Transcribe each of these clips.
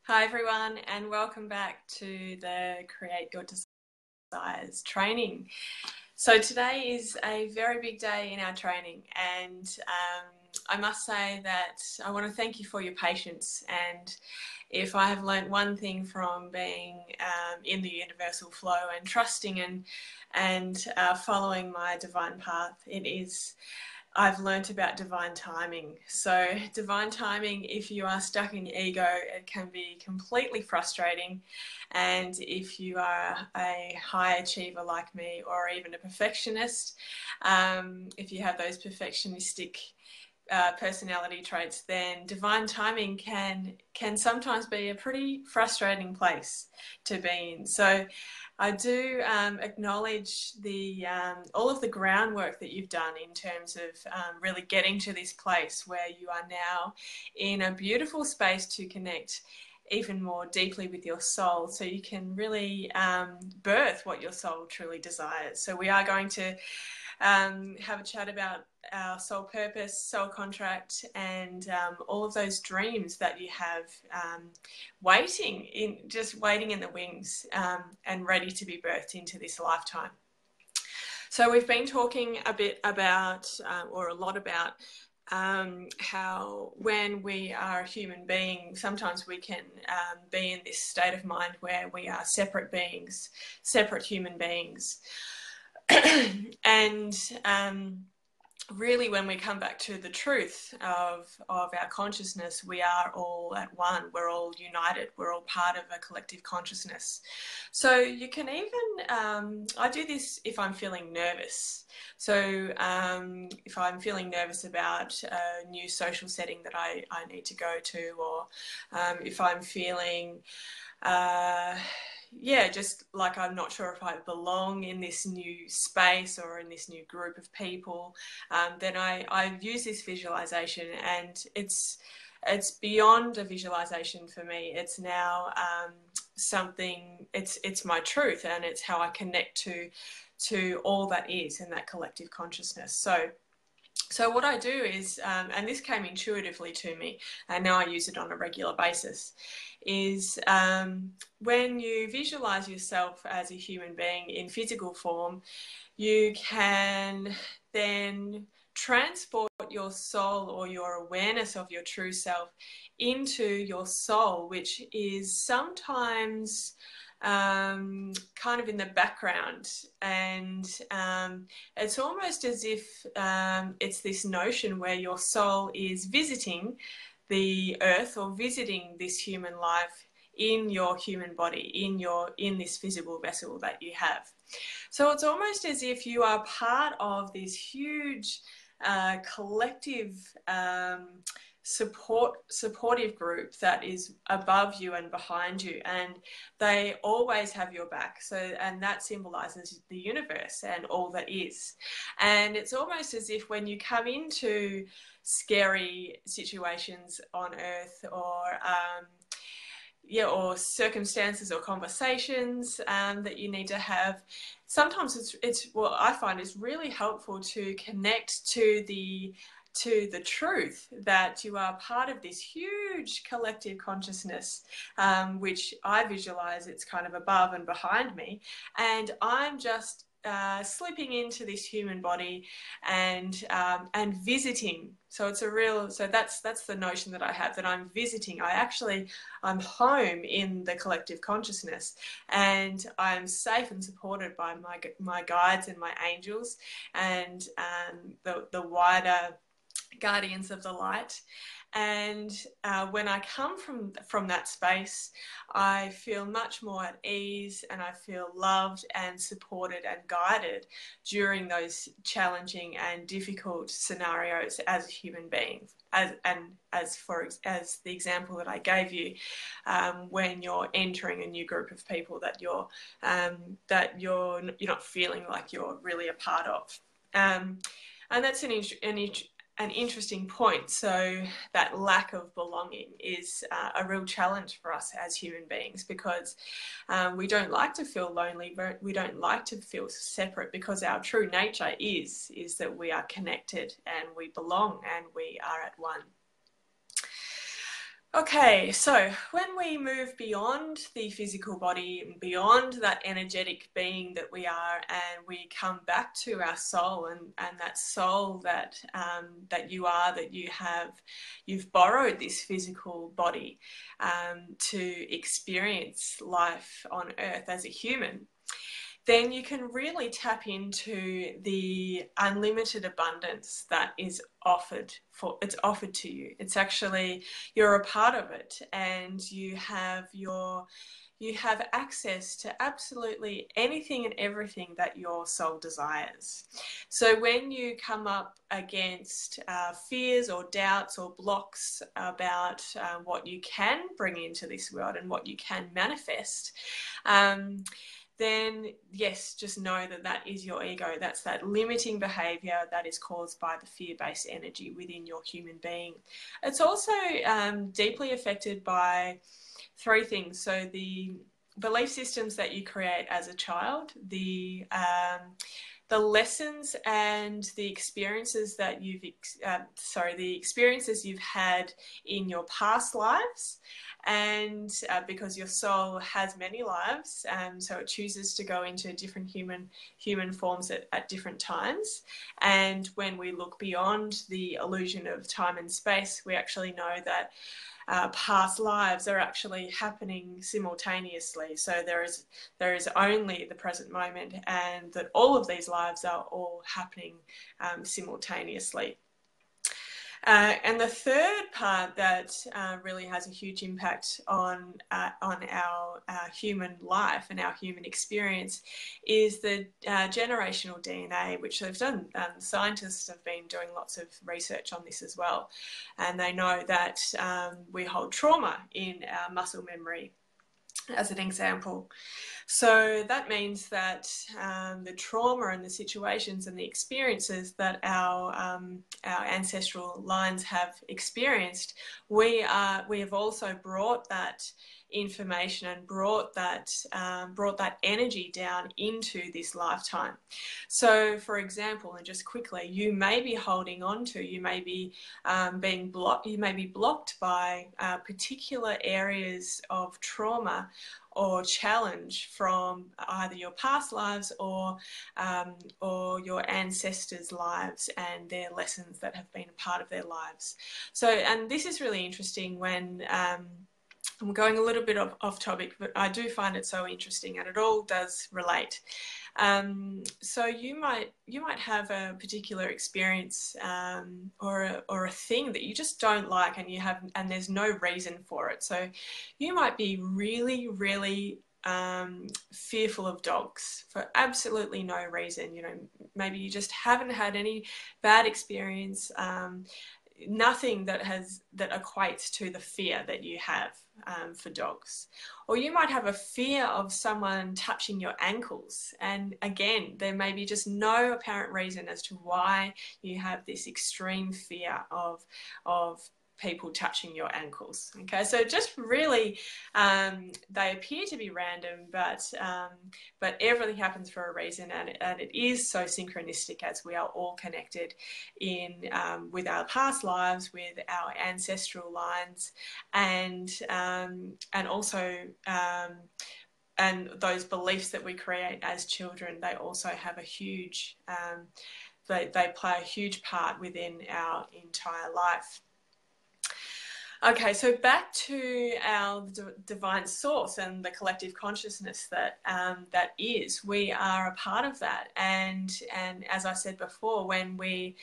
Hi everyone, and welcome back to the Create Your Desires training. So today is a very big day in our training, and I must say that I want to thank you for your patience. And if I have learned one thing from being in the universal flow and trusting and following my divine path, it is I've learnt about divine timing. So divine timing, if you are stuck in ego, it can be completely frustrating. And if you are a high achiever like me, or even a perfectionist, if you have those perfectionistic personality traits, then divine timing can sometimes be a pretty frustrating place to be in. So I do acknowledge the all of the groundwork that you've done in terms of really getting to this place where you are now in a beautiful space to connect even more deeply with your soul, so you can really birth what your soul truly desires. So we are going to have a chat about our soul purpose, soul contract, and all of those dreams that you have waiting in the wings and ready to be birthed into this lifetime. So we've been talking a bit about, or a lot about, how when we are a human being, sometimes we can be in this state of mind where we are separate beings, separate human beings. And really, when we come back to the truth of our consciousness, we are all at one. We're all united. We're all part of a collective consciousness. So you can even, I do this if I'm feeling nervous. So if I'm feeling nervous about a new social setting that I need to go to, or if I'm feeling just like I'm not sure if I belong in this new space or in this new group of people, then I use this visualization, and it's beyond a visualization for me. It's now something. It's my truth, and it's how I connect to all that is in that collective consciousness. So what I do is, and this came intuitively to me, and now I use it on a regular basis, is when you visualize yourself as a human being in physical form, you can then transport your soul, or your awareness of your true self, into your soul, which is sometimes kind of in the background. And it's almost as if it's this notion where your soul is visiting the earth, or visiting this human life in your human body, in this visible vessel that you have. So it's almost as if you are part of this huge collective supportive group that is above you and behind you, and they always have your back. So, and that symbolizes the universe and all that is. And it's almost as if when you come into scary situations on earth, or circumstances or conversations that you need to have, sometimes it's what I find is really helpful to connect to the truth that you are part of this huge collective consciousness, which I visualize it's kind of above and behind me, and I'm just slipping into this human body and visiting. So it's that's the notion that I have, that I'm visiting. I'm home in the collective consciousness, and I'm safe and supported by my guides and my angels, and the wider guardians of the light. And when I come from that space, I feel much more at ease, and I feel loved and supported and guided during those challenging and difficult scenarios as a human being. As the example that I gave you, when you're entering a new group of people that you're not feeling like you're really a part of, and that's an interesting point. So that lack of belonging is a real challenge for us as human beings, because we don't like to feel lonely. We don't like to feel separate, because our true nature is that we are connected and we belong and we are at one. Okay, so when we move beyond the physical body and beyond that energetic being that we are, and we come back to our soul, and that soul that that you are, that you have, you've borrowed this physical body to experience life on earth as a human, then you can really tap into the unlimited abundance that is offered to you. It's actually, you're a part of it, and you have access to absolutely anything and everything that your soul desires. So when you come up against fears or doubts or blocks about what you can bring into this world and what you can manifest, then yes, just know that that is your ego. That's that limiting behavior that is caused by the fear-based energy within your human being. It's also deeply affected by three things. So the belief systems that you create as a child, the lessons and the experiences that the experiences you've had in your past lives, and because your soul has many lives, so it chooses to go into different human forms at different times. And when we look beyond the illusion of time and space, we actually know that past lives are actually happening simultaneously. So there is only the present moment, and that all of these lives are all happening simultaneously. And the third part that really has a huge impact on our human life and our human experience is the generational DNA, which they've done. Scientists have been doing lots of research on this as well, and they know that we hold trauma in our muscle memory, as an example. So that means that the trauma and the situations and the experiences that our ancestral lines have experienced, we have also brought that information and brought that energy down into this lifetime. So, for example, and just quickly, you may be holding on to, you may be being blocked, you may be blocked by particular areas of trauma or challenge from either your past lives or your ancestors' lives and their lessons that have been a part of their lives. So, and this is really interesting when I'm going a little bit off topic, but I do find it so interesting, and it all does relate. So you might have a particular experience or a thing that you just don't like, and there's no reason for it. So you might be really, really fearful of dogs for absolutely no reason. You know, maybe you just haven't had any bad experience. Nothing that equates to the fear that you have for dogs. Or you might have a fear of someone touching your ankles, and again, there may be just no apparent reason as to why you have this extreme fear of people touching your ankles. Okay, so just really they appear to be random, but everything happens for a reason, and it is so synchronistic, as we are all connected in with our past lives, with our ancestral lines, and also and those beliefs that we create as children, they also have a huge they play a huge part within our entire life. Okay, so back to our divine source and the collective consciousness that is. We are a part of that, and as I said before, when we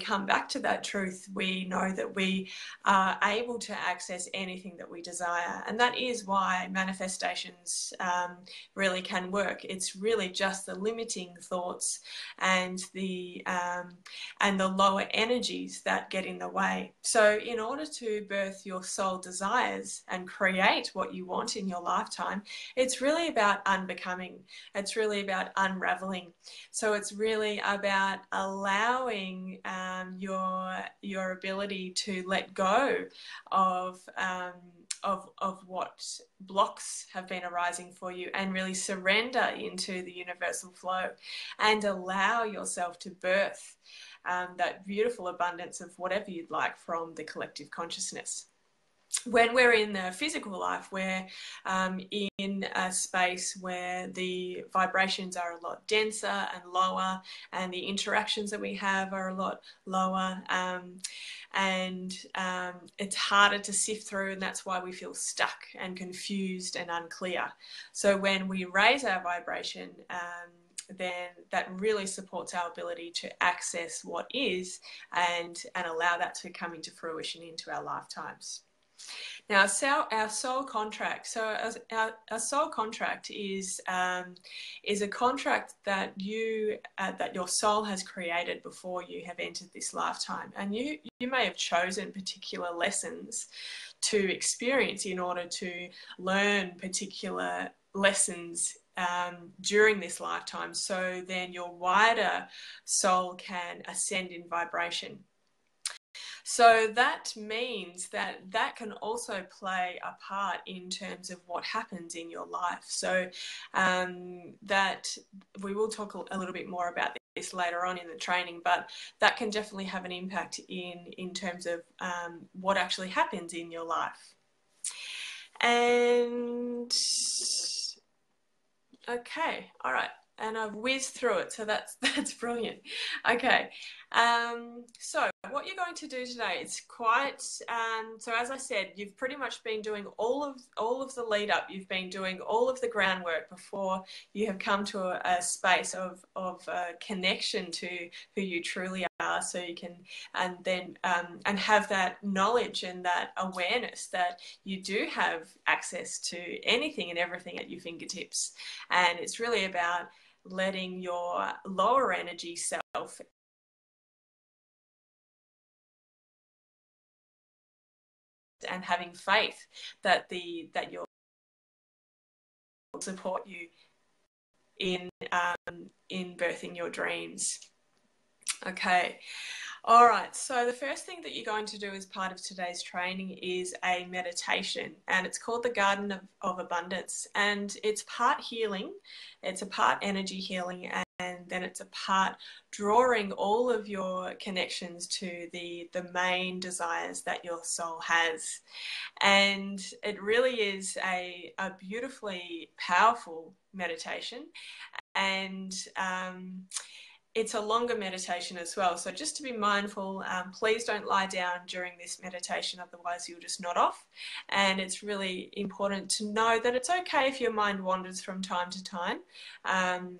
come back to that truth, we know that we are able to access anything that we desire, and that is why manifestations really can work. It's really just the limiting thoughts and the lower energies that get in the way. So, in order to birth your soul desires and create what you want in your lifetime, it's really about unbecoming. It's really about unraveling. So it's really about allowing your ability to let go of what blocks have been arising for you, and really surrender into the universal flow and allow yourself to birth that beautiful abundance of whatever you'd like from the collective consciousness. when we're in the physical life, we're in a space where the vibrations are a lot denser and lower, and the interactions that we have are a lot lower, and it's harder to sift through, and that's why we feel stuck and confused and unclear. So when we raise our vibration, then that really supports our ability to access what is, and allow that to come into fruition into our lifetimes. Now, our soul contract. So, our soul contract is a contract that that your soul has created before you have entered this lifetime, and you may have chosen particular lessons to experience in order to learn particular lessons during this lifetime. So then your wider soul can ascend in vibration. So that means that can also play a part in terms of what happens in your life. So that we will talk a little bit more about this later on in the training, but that can definitely have an impact in terms of what actually happens in your life. And okay, all right. And I've whizzed through it, so that's brilliant. Okay, so what you're going to do today, it's quite, so as I said, you've pretty much been doing all of the lead up, you've been doing all of the groundwork before you have come to a space of connection to who you truly are, so you can, and then, and have that knowledge and that awareness that you do have access to anything and everything at your fingertips. And it's really about letting your lower energy self and having faith that your support you in birthing your dreams. Okay. All right, so the first thing that you're going to do as part of today's training is a meditation, and it's called the Garden of Abundance, and it's part healing, it's a part energy healing, and then it's a part drawing all of your connections to the main desires that your soul has. And it really is a beautifully powerful meditation, and it's a longer meditation as well. So just to be mindful, please don't lie down during this meditation, otherwise you'll just nod off. And it's really important to know that it's okay if your mind wanders from time to time.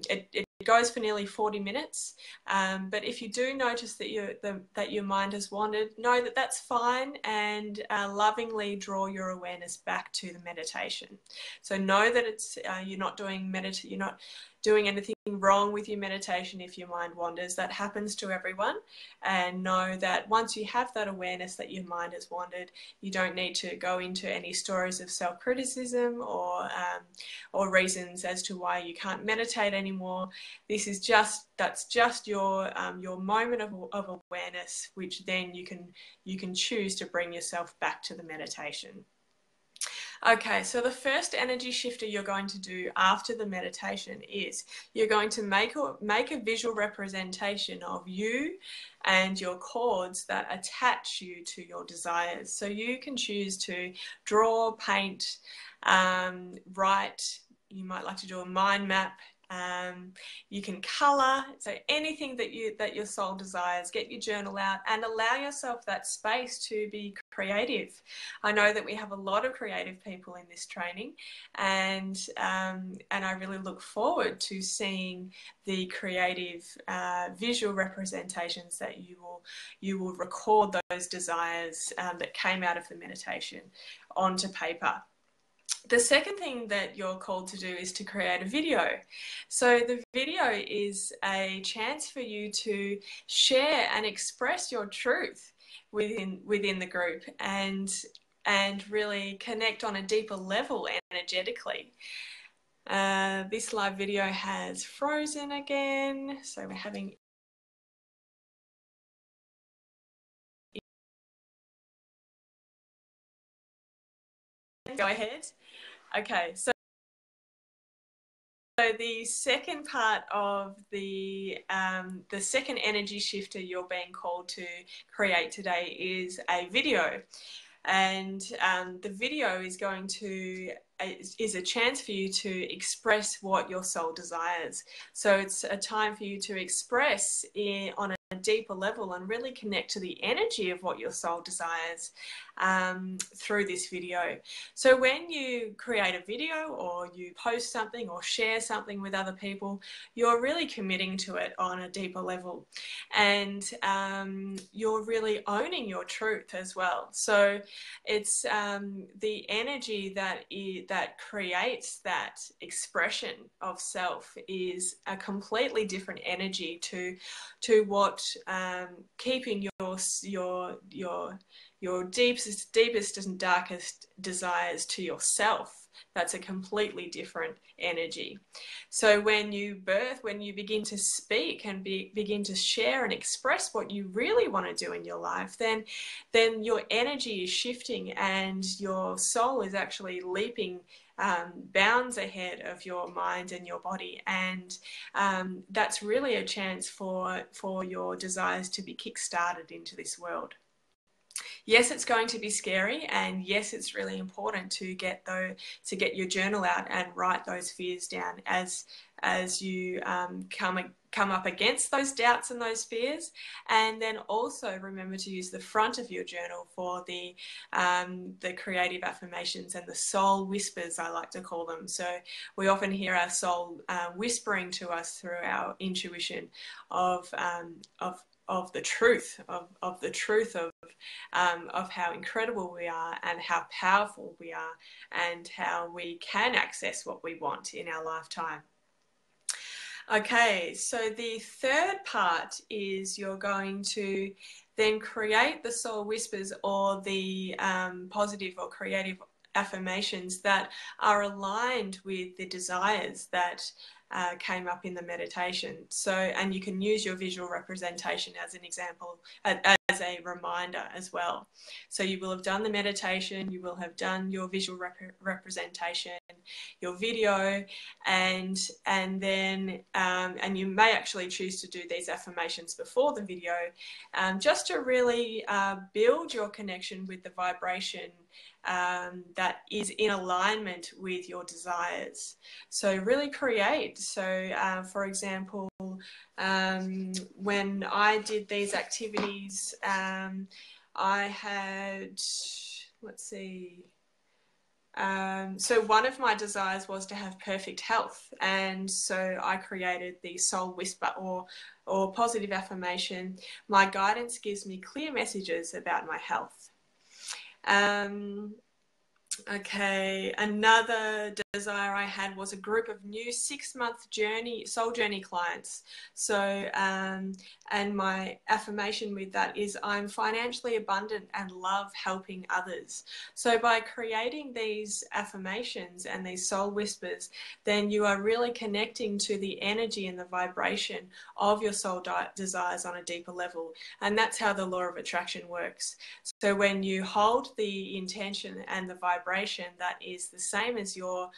It goes for nearly 40 minutes, but if you do notice that your mind has wandered, know that that's fine, and lovingly draw your awareness back to the meditation. So know that it's you're not doing anything wrong with your meditation if your mind wanders. That happens to everyone, and know that once you have that awareness that your mind has wandered, you don't need to go into any stories of self-criticism or reasons as to why you can't meditate anymore. This is that's just your moment of awareness, which then you can choose to bring yourself back to the meditation. Okay, so the first energy shifter you're going to do after the meditation is you're going to make a visual representation of you and your cords that attach you to your desires. So you can choose to draw, paint, write. You might like to do a mind map. You can color, so anything that your soul desires. Get your journal out and allow yourself that space to be creative. I know that we have a lot of creative people in this training, and I really look forward to seeing the creative visual representations that you will record those desires that came out of the meditation onto paper. The second thing that you're called to do is to create a video. So the video is a chance for you to share and express your truth within the group and really connect on a deeper level energetically. This live video has frozen again, so we're having go ahead. Okay, so the second part of the second energy shifter you're being called to create today is a video. And the video is going to is a chance for you to express what your soul desires. So it's a time for you to express on a deeper level and really connect to the energy of what your soul desires through this video. So when you create a video or you post something or share something with other people, you're really committing to it on a deeper level, and you're really owning your truth as well. So it's the energy that creates that expression of self is a completely different energy to what keeping your deepest and darkest desires to yourself. That's a completely different energy. So when you begin to speak and begin to share and express what you really want to do in your life, then your energy is shifting and your soul is actually leaping bounds ahead of your mind and your body, and that's really a chance for your desires to be kick-started into this world. Yes, it's going to be scary, and yes, it's really important to get your journal out and write those fears down as you come up against those doubts and those fears. And then also remember to use the front of your journal for the creative affirmations and the soul whispers, I like to call them. So we often hear our soul whispering to us through our intuition of the truth of how incredible we are and how powerful we are and how we can access what we want in our lifetime. Okay, so the third part is you're going to then create the soul whispers or the positive or creative affirmations that are aligned with the desires that came up in the meditation. So, and you can use your visual representation as an example, as a reminder as well. So you will have done the meditation, you will have done your visual representation, your video, and then and you may actually choose to do these affirmations before the video, just to really build your connection with the vibration that is in alignment with your desires. So really create. So for example, when I did these activities, I had, let's see, so one of my desires was to have perfect health, and so I created the soul whisper or positive affirmation. My guidance gives me clear messages about my health. Okay, another desire I had was a group of new 6-month soul journey clients. So, and my affirmation with that is I'm financially abundant and love helping others. So by creating these affirmations and these soul whispers, then you are really connecting to the energy and the vibration of your soul desires on a deeper level. And that's how the law of attraction works. So when you hold the intention and the vibration that is the same as your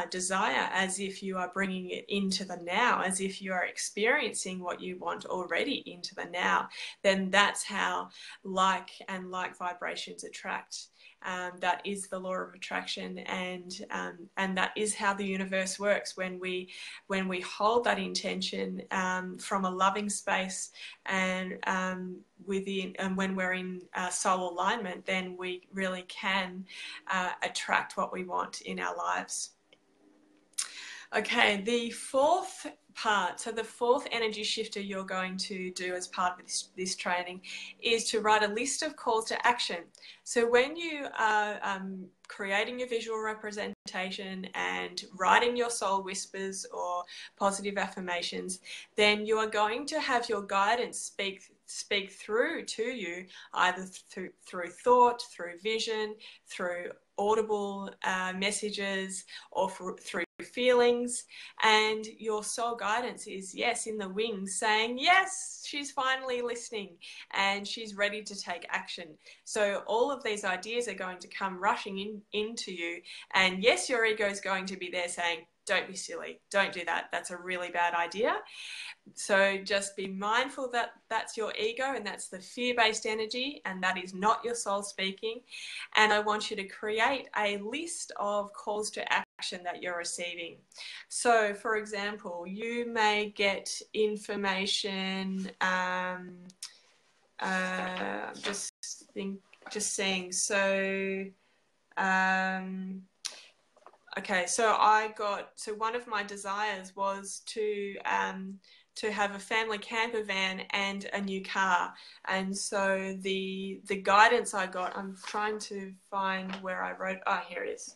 desire, as if you are bringing it into the now, as if you are experiencing what you want already into the now, then that's how like vibrations attract. That is the law of attraction, and that is how the universe works. When we hold that intention from a loving space and when we're in soul alignment, then we really can attract what we want in our lives. Okay, the fourth part, so the fourth energy shifter you're going to do as part of this training is to write a list of calls to action. So when you are creating your visual representation and writing your soul whispers or positive affirmations, then you are going to have your guidance speak through to you, either through thought, through vision, through audible messages, or through feelings. And your soul guidance is, yes, in the wings, saying, yes, she's finally listening and she's ready to take action. So all of these ideas are going to come rushing into you. And yes, your ego is going to be there saying, don't be silly. Don't do that. That's a really bad idea. So just be mindful that that's your ego and that's the fear-based energy, and that is not your soul speaking. And I want you to create a list of calls to action that you're receiving. So, for example, you may get information. Just seeing. So, okay. So one of my desires was to have a family camper van and a new car. And so the guidance I got, I'm trying to find where I wrote, here it is.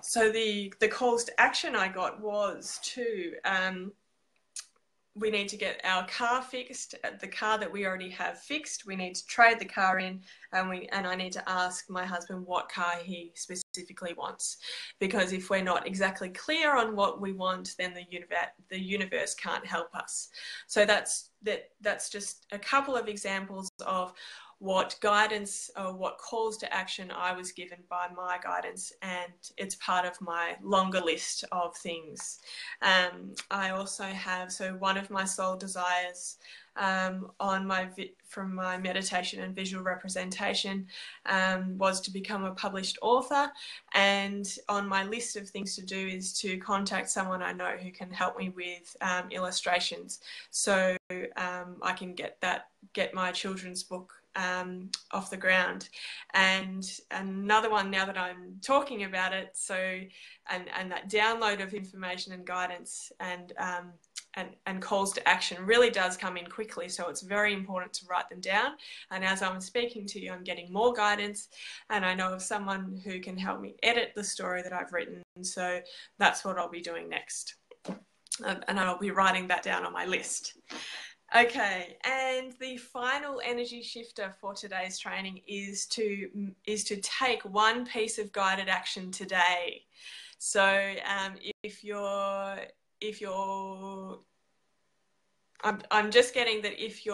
So the calls to action I got was to, we need to get our car fixed, the car that we already have fixed. We need to trade the car in, and I need to ask my husband what car he specifically wants. Because if we're not exactly clear on what we want, then the universe can't help us. So that's just a couple of examples of what guidance or what calls to action I was given by my guidance, and it's part of my longer list of things. I also have, so one of my soul desires from my meditation and visual representation was to become a published author, and on my list of things to do is to contact someone I know who can help me with illustrations, so I can get my children's book off the ground. And another one, now that I'm talking about it, so and that download of information and guidance and calls to action really does come in quickly, so it's very important to write them down. And as I'm speaking to you, I'm getting more guidance, and I know of someone who can help me edit the story that I've written, so that's what I'll be doing next, and I'll be writing that down on my list. Okay, and the final energy shifter for today's training is to take one piece of guided action today. So I'm just getting that if you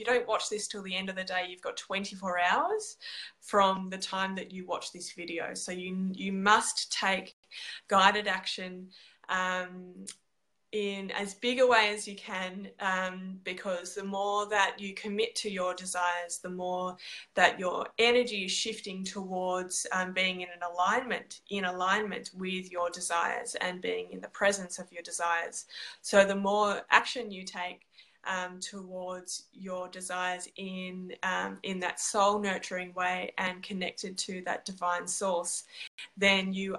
don't watch this till the end of the day, you've got 24 hours from the time that you watch this video. So you must take guided action in as big a way as you can, because the more that you commit to your desires, the more that your energy is shifting towards being in alignment with your desires and being in the presence of your desires. So the more action you take towards your desires in that soul nurturing way and connected to that divine source, then you're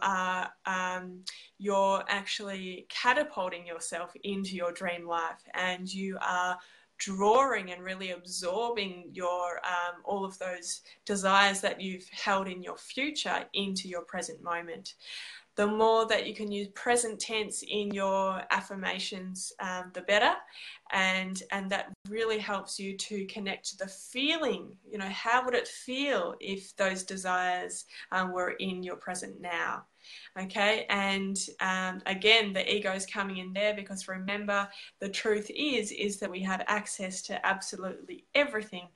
actually catapulting yourself into your dream life, and you are drawing and really absorbing your all of those desires that you've held in your future into your present moment. The more that you can use present tense in your affirmations, the better. And that really helps you to connect to the feeling. You know, how would it feel if those desires were in your present now? Okay, and again, the ego is coming in there, because remember, the truth is that we have access to absolutely everything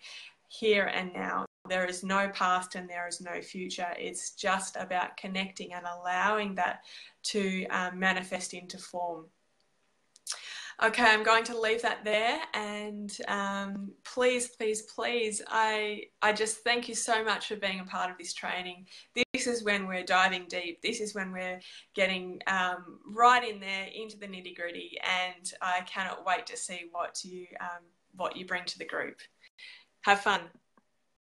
here and now. There is no past and there is no future. It's just about connecting and allowing that to manifest into form. Okay, I'm going to leave that there, and please, please, please, I just thank you so much for being a part of this training. This is when we're diving deep. This is when we're getting right in there into the nitty-gritty, and I cannot wait to see what you bring to the group. Have fun.